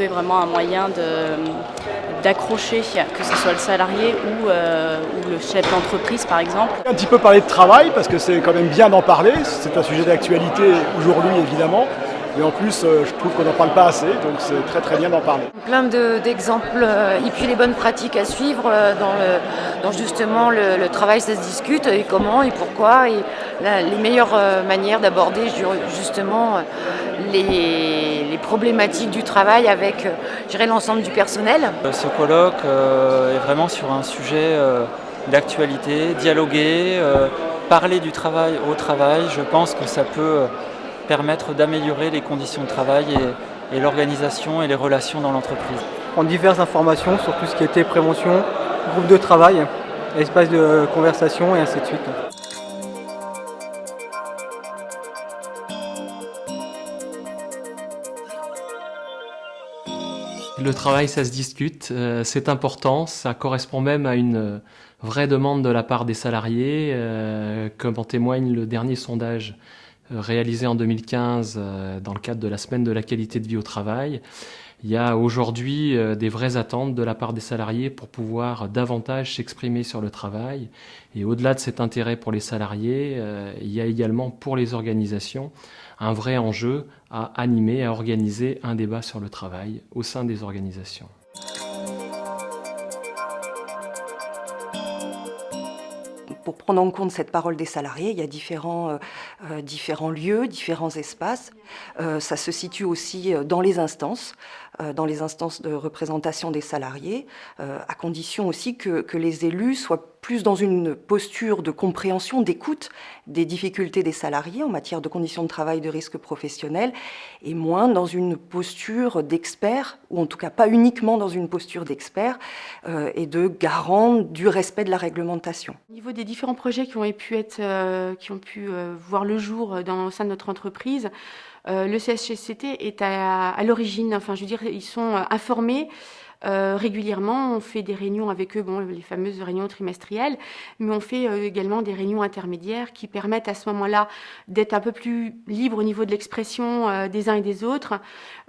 trouver vraiment un moyen d'accrocher, que ce soit le salarié ou le chef d'entreprise par exemple. Un petit peu parler de travail, parce que c'est quand même bien d'en parler, c'est un sujet d'actualité aujourd'hui évidemment, mais en plus je trouve qu'on n'en parle pas assez, donc c'est très très bien d'en parler. Plein d'exemples et puis les bonnes pratiques à suivre dans justement le travail, ça se discute et comment et pourquoi et les meilleures manières d'aborder justement les problématiques du travail avec je dirais, l'ensemble du personnel. Ce colloque est vraiment sur un sujet d'actualité, dialoguer, parler du travail au travail. Je pense que ça peut permettre d'améliorer les conditions de travail et l'organisation et les relations dans l'entreprise. Prendre diverses informations sur tout ce qui était prévention, groupe de travail, espace de conversation et ainsi de suite. Le travail, ça se discute, c'est important, ça correspond même à une vraie demande de la part des salariés, comme en témoigne le dernier sondage réalisé en 2015 dans le cadre de la semaine de la qualité de vie au travail. Il y a aujourd'hui des vraies attentes de la part des salariés pour pouvoir davantage s'exprimer sur le travail. Et au-delà de cet intérêt pour les salariés, il y a également pour les organisations un vrai enjeu à animer, à organiser un débat sur le travail au sein des organisations. Pour prendre en compte cette parole des salariés, il y a différents lieux, différents espaces. Ça se situe aussi dans les instances de représentation des salariés, à condition aussi que les élus soient plus dans une posture de compréhension, d'écoute des difficultés des salariés en matière de conditions de travail, de risques professionnels, et moins dans une posture d'expert, ou en tout cas pas uniquement dans une posture d'expert, et de garant du respect de la réglementation. Au niveau des différents projets qui ont pu voir le jour au sein de notre entreprise, le CHSCT est à l'origine, enfin je veux dire, ils sont informés régulièrement. On fait des réunions avec eux, les fameuses réunions trimestrielles, mais on fait également des réunions intermédiaires qui permettent à ce moment-là d'être un peu plus libre au niveau de l'expression des uns et des autres,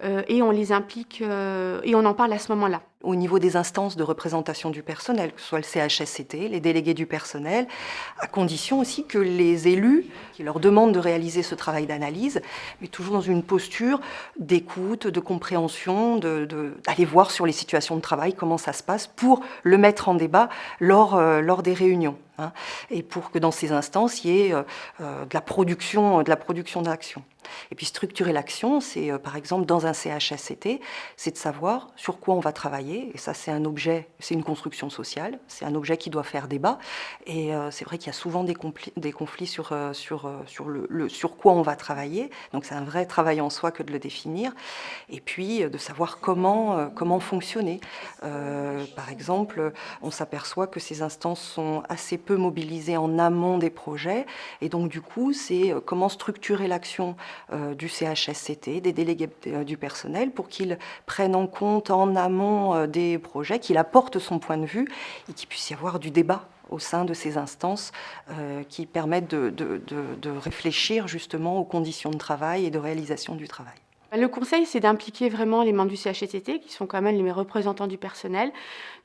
et on les implique et on en parle à ce moment-là. Au niveau des instances de représentation du personnel, que ce soit le CHSCT, les délégués du personnel, à condition aussi que les élus qui leur demandent de réaliser ce travail d'analyse, mais toujours dans une posture d'écoute, de compréhension, d'aller voir sur les situations de travail comment ça se passe pour le mettre en débat lors des réunions. Et pour que dans ces instances, il y ait de la production d'action. Et puis structurer l'action, c'est par exemple dans un CHSCT, c'est de savoir sur quoi on va travailler. Et ça, c'est un objet, c'est une construction sociale, c'est un objet qui doit faire débat. Et c'est vrai qu'il y a souvent des conflits sur quoi on va travailler. Donc c'est un vrai travail en soi que de le définir. Et puis de savoir comment fonctionner. Par exemple, on s'aperçoit que ces instances sont assez peu mobilisées en amont des projets. Et donc du coup, c'est comment structurer l'action du CHSCT, des délégués du personnel, pour qu'ils prennent en compte en amont des projets, qu'il apporte son point de vue et qu'il puisse y avoir du débat au sein de ces instances qui permettent de réfléchir justement aux conditions de travail et de réalisation du travail. Le conseil, c'est d'impliquer vraiment les membres du CHSCT, qui sont quand même les représentants du personnel,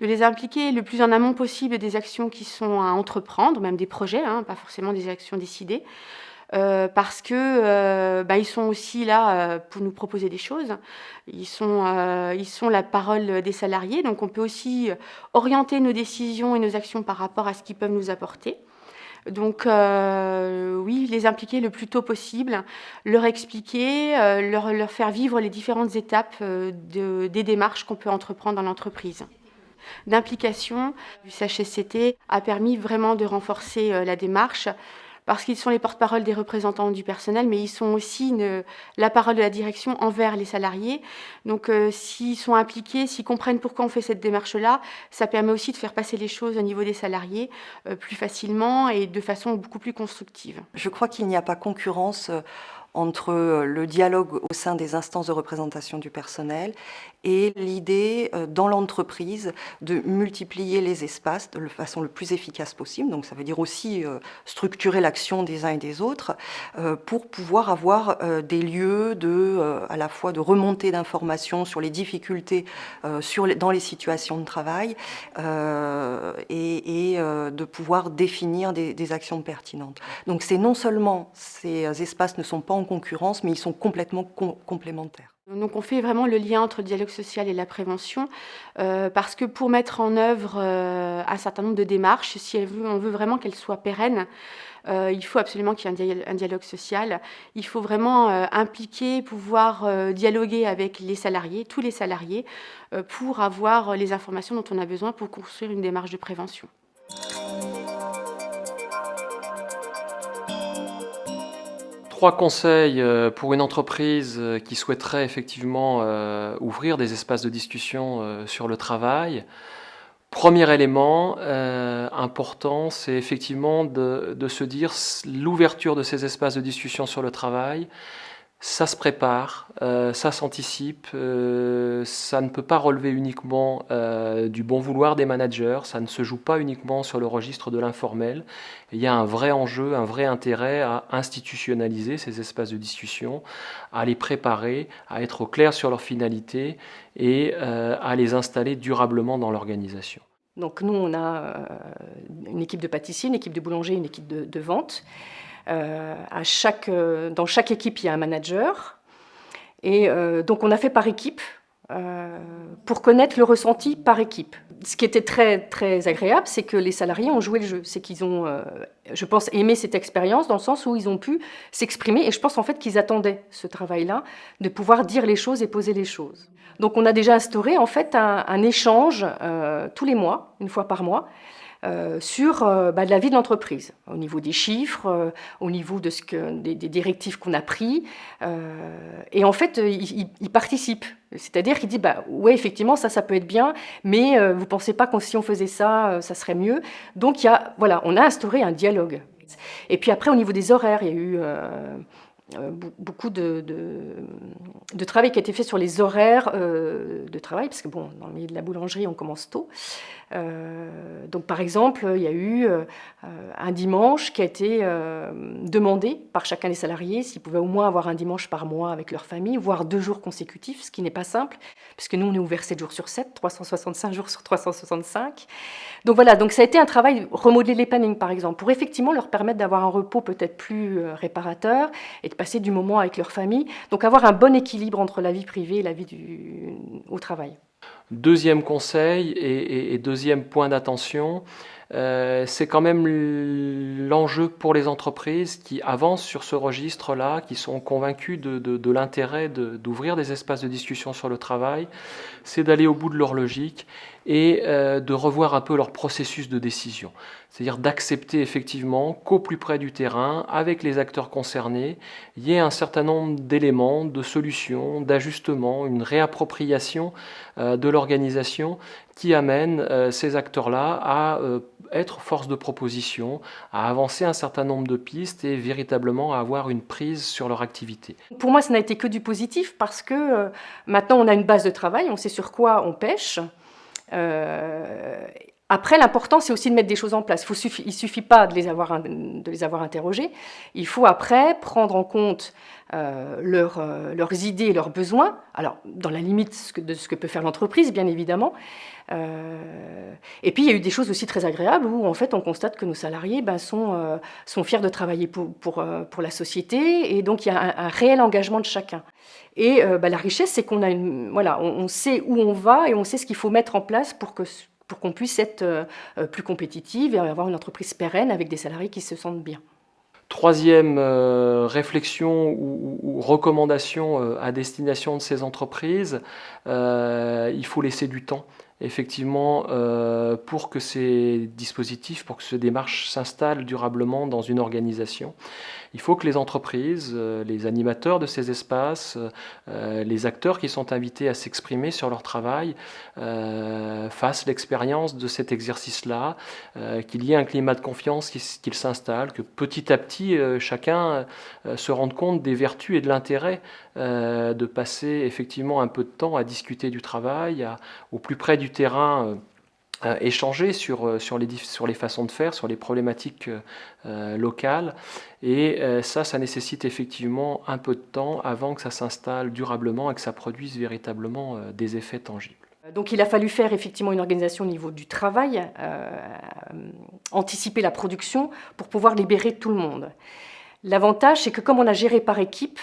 de les impliquer le plus en amont possible des actions qui sont à entreprendre, même des projets, pas forcément des actions décidées, parce que ils sont aussi là pour nous proposer des choses. Ils sont la parole des salariés, donc on peut aussi orienter nos décisions et nos actions par rapport à ce qu'ils peuvent nous apporter. Donc oui, les impliquer le plus tôt possible, leur expliquer, leur faire vivre les différentes étapes des démarches qu'on peut entreprendre dans l'entreprise. D'implication du CHSCT a permis vraiment de renforcer la démarche, parce qu'ils sont les porte-parole des représentants du personnel, mais ils sont aussi la parole de la direction envers les salariés. Donc s'ils sont impliqués, s'ils comprennent pourquoi on fait cette démarche-là, ça permet aussi de faire passer les choses au niveau des salariés plus facilement et de façon beaucoup plus constructive. Je crois qu'il n'y a pas concurrence entre le dialogue au sein des instances de représentation du personnel et l'idée dans l'entreprise de multiplier les espaces de la façon le plus efficace possible. Donc ça veut dire aussi structurer l'action des uns et des autres pour pouvoir avoir des lieux à la fois de remontée d'informations sur les difficultés dans les situations de travail et de pouvoir définir des actions pertinentes. Donc c'est non seulement ces espaces ne sont pas en concurrence, mais ils sont complètement complémentaires. Donc on fait vraiment le lien entre le dialogue social et la prévention parce que pour mettre en œuvre un certain nombre de démarches, si on veut vraiment qu'elles soient pérennes, il faut absolument qu'il y ait un dialogue social. Il faut vraiment impliquer, pouvoir dialoguer avec les salariés, tous les salariés, pour avoir les informations dont on a besoin pour construire une démarche de prévention. Trois conseils pour une entreprise qui souhaiterait effectivement ouvrir des espaces de discussion sur le travail. Premier élément important, c'est effectivement de se dire l'ouverture de ces espaces de discussion sur le travail, ça se prépare, ça s'anticipe, ça ne peut pas relever uniquement du bon vouloir des managers, ça ne se joue pas uniquement sur le registre de l'informel. Il y a un vrai enjeu, un vrai intérêt à institutionnaliser ces espaces de discussion, à les préparer, à être au clair sur leurs finalités et à les installer durablement dans l'organisation. Donc nous, on a une équipe de pâtissiers, une équipe de boulanger, une équipe de vente. Dans chaque équipe, il y a un manager. Et donc, on a fait par équipe pour connaître le ressenti par équipe. Ce qui était très, très agréable, c'est que les salariés ont joué le jeu. C'est qu'ils ont, je pense, aimé cette expérience dans le sens où ils ont pu s'exprimer. Et je pense en fait qu'ils attendaient ce travail-là, de pouvoir dire les choses et poser les choses. Donc, on a déjà instauré en fait un échange tous les mois, une fois par mois, sur de la vie de l'entreprise, au niveau des chiffres, au niveau de des directives qu'on a prises. Et en fait, il participe. C'est-à-dire qu'il dit, ouais, effectivement, ça peut être bien, mais vous ne pensez pas que si on faisait ça, ça serait mieux. Donc, on a instauré un dialogue. Et puis après, au niveau des horaires, il y a eu beaucoup de travail qui a été fait sur les horaires de travail, parce que bon, dans le milieu de la boulangerie, on commence tôt. Donc par exemple, il y a eu un dimanche qui a été demandé par chacun des salariés s'ils pouvaient au moins avoir un dimanche par mois avec leur famille, voire 2 jours consécutifs, ce qui n'est pas simple, puisque nous, on est ouvert 7 jours sur 7, 365 jours sur 365. Donc voilà, donc ça a été un travail, remodeler les plannings par exemple, pour effectivement leur permettre d'avoir un repos peut-être plus réparateur et de passer du moment avec leur famille. Donc avoir un bon équilibre entre la vie privée et la vie au travail. Deuxième conseil et deuxième point d'attention, c'est quand même l'enjeu pour les entreprises qui avancent sur ce registre-là, qui sont convaincus de l'intérêt d'ouvrir des espaces de discussion sur le travail, c'est d'aller au bout de leur logique et de revoir un peu leur processus de décision. C'est-à-dire d'accepter effectivement qu'au plus près du terrain, avec les acteurs concernés, il y ait un certain nombre d'éléments, de solutions, d'ajustements, une réappropriation de l'organisation qui amène ces acteurs-là à être force de proposition, à avancer un certain nombre de pistes et véritablement à avoir une prise sur leur activité. Pour moi, ça n'a été que du positif parce que maintenant on a une base de travail, on sait sur quoi on pêche. Après, l'important, c'est aussi de mettre des choses en place. Il ne suffit pas de les avoir interrogés. Il faut après prendre en compte leurs idées et leurs besoins. Alors, dans la limite de ce que peut faire l'entreprise, bien évidemment. Et puis, il y a eu des choses aussi très agréables où, en fait, on constate que nos salariés sont fiers de travailler pour la société. Et donc, il y a un réel engagement de chacun. Et la richesse, c'est qu'on a on sait où on va et on sait ce qu'il faut mettre en place pour qu'on puisse être plus compétitive et avoir une entreprise pérenne avec des salariés qui se sentent bien. Troisième réflexion ou recommandation à destination de ces entreprises, il faut laisser du temps. effectivement, pour que ces dispositifs, pour que ces démarches s'installent durablement dans une organisation, il faut que les entreprises, les animateurs de ces espaces, les acteurs qui sont invités à s'exprimer sur leur travail, fassent l'expérience de cet exercice-là, qu'il y ait un climat de confiance qui s'installe, que petit à petit, chacun se rende compte des vertus et de l'intérêt de passer effectivement un peu de temps à discuter du travail, au plus près du terrain, échanger sur les façons de faire, sur les problématiques locales. Et ça nécessite effectivement un peu de temps avant que ça s'installe durablement et que ça produise véritablement des effets tangibles. Donc il a fallu faire effectivement une organisation au niveau du travail, anticiper la production pour pouvoir libérer tout le monde. L'avantage, c'est que comme on a géré par équipe,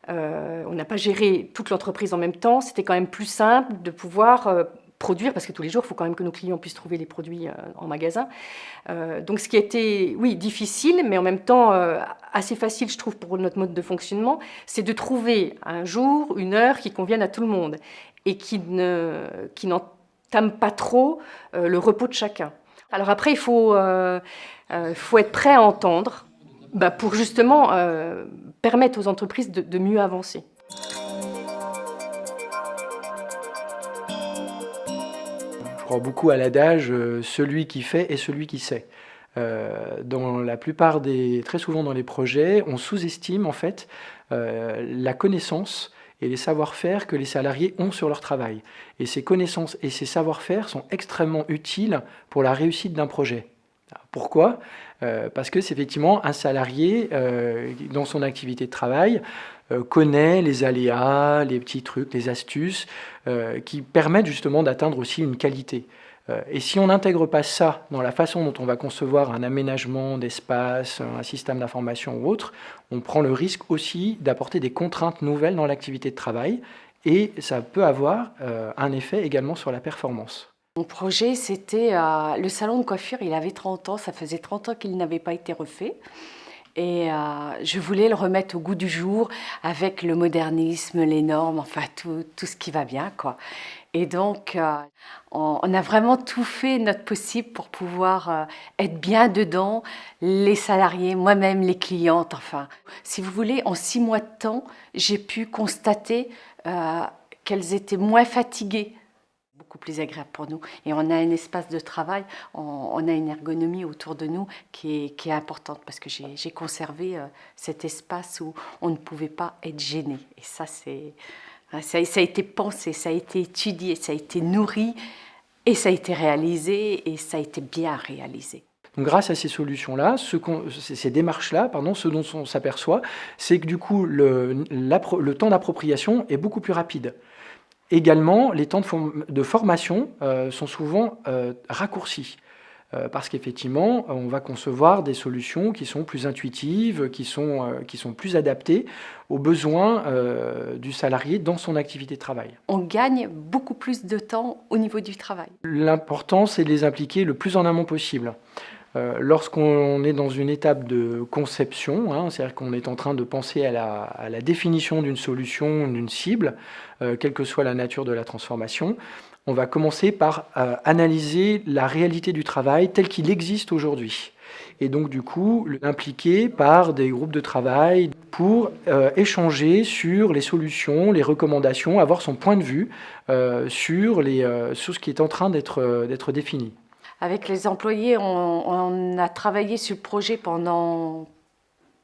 on n'a pas géré toute l'entreprise en même temps, c'était quand même plus simple de pouvoir produire, parce que tous les jours, il faut quand même que nos clients puissent trouver les produits en magasin. Donc ce qui a été, oui, difficile, mais en même temps assez facile, je trouve, pour notre mode de fonctionnement, c'est de trouver un jour, une heure qui convienne à tout le monde et qui n'entame pas trop le repos de chacun. Alors après, il faut être prêt à entendre pour justement permettre aux entreprises de mieux avancer. Je crois beaucoup à l'adage celui qui fait est celui qui sait. Très souvent dans les projets, on sous-estime en fait la connaissance et les savoir-faire que les salariés ont sur leur travail. Et ces connaissances et ces savoir-faire sont extrêmement utiles pour la réussite d'un projet. Pourquoi ? Parce que c'est effectivement un salarié dans son activité de travail connaît les aléas, les petits trucs, les astuces qui permettent justement d'atteindre aussi une qualité. Et si on n'intègre pas ça dans la façon dont on va concevoir un aménagement d'espace, un système d'information ou autre, on prend le risque aussi d'apporter des contraintes nouvelles dans l'activité de travail et ça peut avoir un effet également sur la performance. Mon projet, c'était le salon de coiffure, il avait 30 ans, ça faisait 30 ans qu'il n'avait pas été refait. Et je voulais le remettre au goût du jour avec le modernisme, les normes, enfin tout ce qui va bien, quoi. Et donc, on a vraiment tout fait notre possible pour pouvoir être bien dedans, les salariés, moi-même, les clientes, enfin. Si vous voulez, en 6 mois de temps, j'ai pu constater qu'elles étaient moins fatiguées, beaucoup plus agréable pour nous. Et on a un espace de travail, on a une ergonomie autour de nous qui est importante parce que j'ai conservé cet espace où on ne pouvait pas être gêné. Et ça a été pensé, ça a été étudié, ça a été nourri et ça a été réalisé et ça a été bien réalisé. Donc, grâce à ces solutions-là, ces démarches-là, ce dont on s'aperçoit, c'est que du coup, le temps d'appropriation est beaucoup plus rapide. Également, les temps de formation sont souvent raccourcis parce qu'effectivement, on va concevoir des solutions qui sont plus intuitives, qui sont plus adaptées aux besoins du salarié dans son activité de travail. On gagne beaucoup plus de temps au niveau du travail. L'important, c'est de les impliquer le plus en amont possible. Lorsqu'on est dans une étape de conception, c'est-à-dire qu'on est en train de penser à la définition d'une solution, d'une cible, quelle que soit la nature de la transformation, on va commencer par analyser la réalité du travail tel qu'il existe aujourd'hui. Et donc du coup, l'impliquer par des groupes de travail pour échanger sur les solutions, les recommandations, avoir son point de vue sur ce qui est en train d'être défini. Avec les employés, on a travaillé sur le projet pendant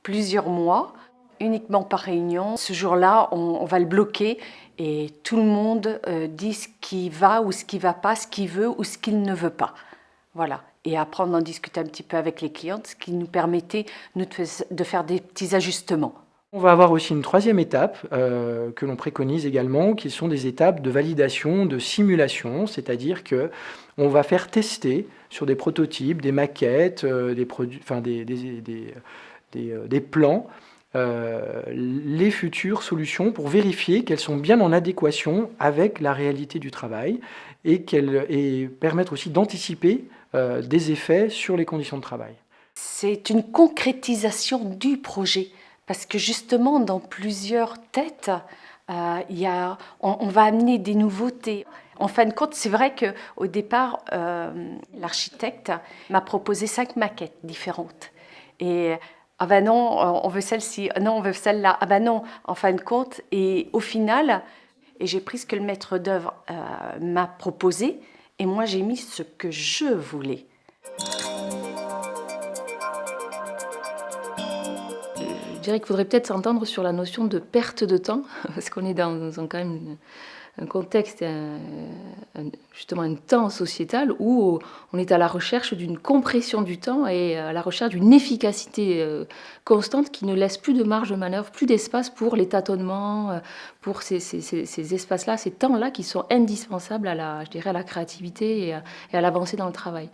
plusieurs mois, uniquement par réunion. Ce jour-là, on va le bloquer et tout le monde dit ce qui va ou ce qui ne va pas, ce qu'il veut ou ce qu'il ne veut pas. Voilà. Et après, on en discute un petit peu avec les clientes, ce qui nous permettait de faire des petits ajustements. On va avoir aussi une troisième étape que l'on préconise également, qui sont des étapes de validation, de simulation, c'est-à-dire qu'on va faire tester sur des prototypes, des maquettes, des plans, les futures solutions pour vérifier qu'elles sont bien en adéquation avec la réalité du travail et permettre aussi d'anticiper des effets sur les conditions de travail. C'est une concrétisation du projet. Parce que justement, dans plusieurs têtes, on va amener des nouveautés. En fin de compte, c'est vrai qu'au départ, l'architecte m'a proposé 5 maquettes différentes. Et ah ben non, on veut celle-ci, non, on veut celle-là, ah ben non, en fin de compte. Et au final, j'ai pris ce que le maître d'œuvre m'a proposé, et moi j'ai mis ce que je voulais. Je dirais qu'il faudrait peut-être s'entendre sur la notion de perte de temps, parce qu'on est dans quand même un contexte, justement un temps sociétal où on est à la recherche d'une compression du temps et à la recherche d'une efficacité constante qui ne laisse plus de marge de manœuvre, plus d'espace pour les tâtonnements, pour ces espaces-là, ces temps-là qui sont indispensables à la créativité et à l'avancée dans le travail.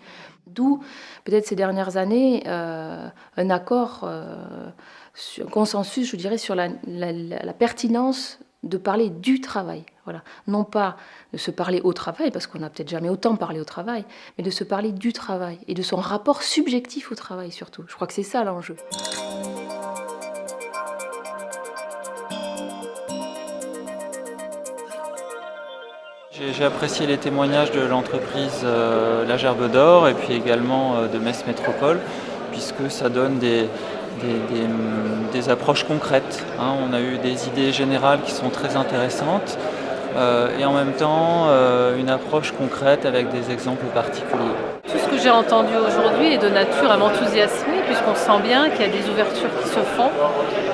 D'où, peut-être ces dernières années, un accord, un consensus, je dirais, sur la pertinence de parler du travail. Voilà. Non pas de se parler au travail, parce qu'on n'a peut-être jamais autant parlé au travail, mais de se parler du travail et de son rapport subjectif au travail surtout. Je crois que c'est ça l'enjeu. J'ai apprécié les témoignages de l'entreprise La Gerbe d'Or et puis également de Metz Métropole, puisque ça donne des approches concrètes. On a eu des idées générales qui sont très intéressantes et en même temps une approche concrète avec des exemples particuliers. Tout ce que j'ai entendu aujourd'hui est de nature à m'enthousiasmer, puisqu'on sent bien qu'il y a des ouvertures qui se font,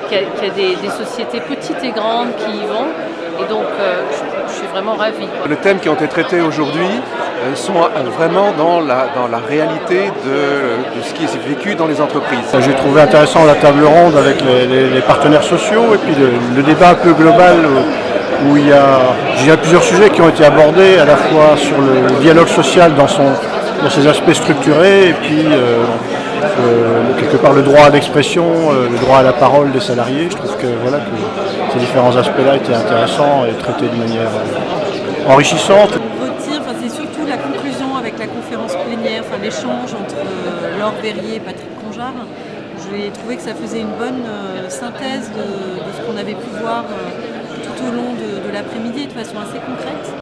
qu'il y a des sociétés petites et grandes qui y vont, et donc je suis vraiment ravie. Les thèmes qui ont été traités aujourd'hui sont vraiment dans la réalité de ce qui est vécu dans les entreprises. J'ai trouvé intéressant la table ronde avec les partenaires sociaux et puis le débat un peu global où il y a plusieurs sujets qui ont été abordés, à la fois sur le dialogue social dans ses aspects structurés et puis quelque part le droit à l'expression, le droit à la parole des salariés. Je trouve que ces différents aspects-là étaient intéressants et traités de manière enrichissante. C'est surtout la conclusion avec la conférence plénière, l'échange entre Laure Verrier et Patrick Conjar. J'ai trouvé que ça faisait une bonne synthèse de ce qu'on avait pu voir tout au long de l'après-midi de façon assez concrète.